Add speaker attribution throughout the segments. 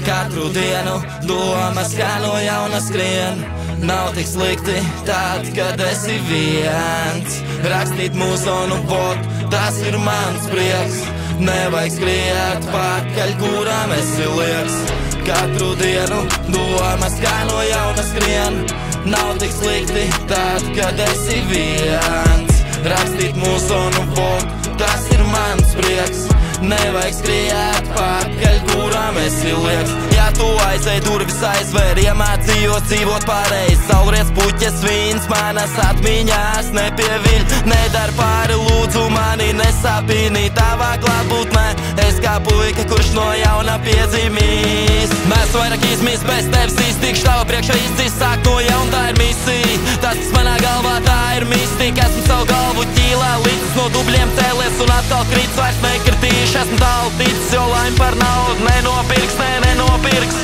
Speaker 1: Katru dienu domas kā no jauna skrien. Nav tik slikti tad, kad esi viens. Rakstīt mūzonu vod, tas ir mans prieks. Nevajag skriet pakaļ, kurām esi lieks. Katru dienu domas kā no jauna skrien. Nav tik slikti tad, kad esi viens. Rakstīt mūzonu vod, tas ir mans prieks. Nevajag skriet pakaļ, kurām esi lieks. Ja tu aizej durvis aizvēr, iemācījos dzīvot pareizi. Saulriets puķes vīns manas atmiņās nepieviļ. Nedar pāri, lūdzu mani nesapīnī tavā klātbūtnē. Es kā puika, kurš no jauna piedzimīs. Mēs vairāk izmīs bez tevis iztikšu, tava priekšā izdzīs sāk no jauna, tā ir misija. Tas, kas manā galvā, tā ir mistika. Esmu savu galvu ķīlā, līdzis no dubļiem cēlies un atkal krīts, vairs nekritīšu. Esmu tālu ticis, jo laimi par naudu nenopirks, nenopirks.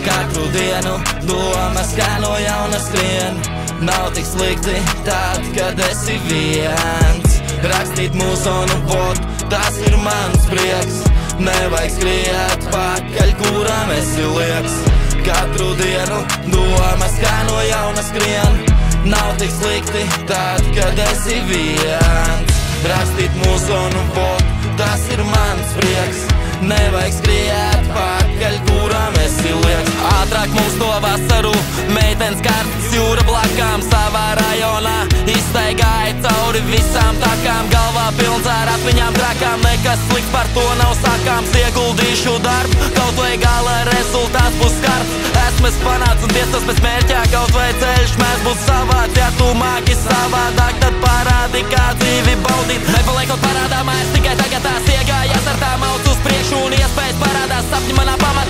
Speaker 1: Katru dienu domas kā no jauna skrien. Nav tik slikti tad, kad esi viens. Rakstīt mūzonu vod, tas ir mans prieks. Nevajag skriet pakaļ, kurām esi lieks. Katru dienu domas kā no jauna skrien. Nav tik slikti tad, kad esi viens. Rakstīt mūzonu vod, tas ir mans prieks. Nevajag skriet pakaļ, kurām esi lieks. Ātrāk mums to vasaru, meitenes kartas jūra blakām. Savā rajonā izstaigāja cauri visām takām. Galvā pilns ar atmiņām trakām, nekas slikts par to nav sakāms. Ieguldīšu darbu, kaut vai gala rezultāts būs skarbs. Esmu es panācis un tiesas bez mērķā, kaut vai ceļš mēs būs savāds. Ja tu māki savādāk, tad parādi, kā dzīvi baudīt. Nepaliekot parādā mājas, tikai tagad tās iegājās ar tām auc uz priekšu un iespējas parādās sapņi manā pamatā.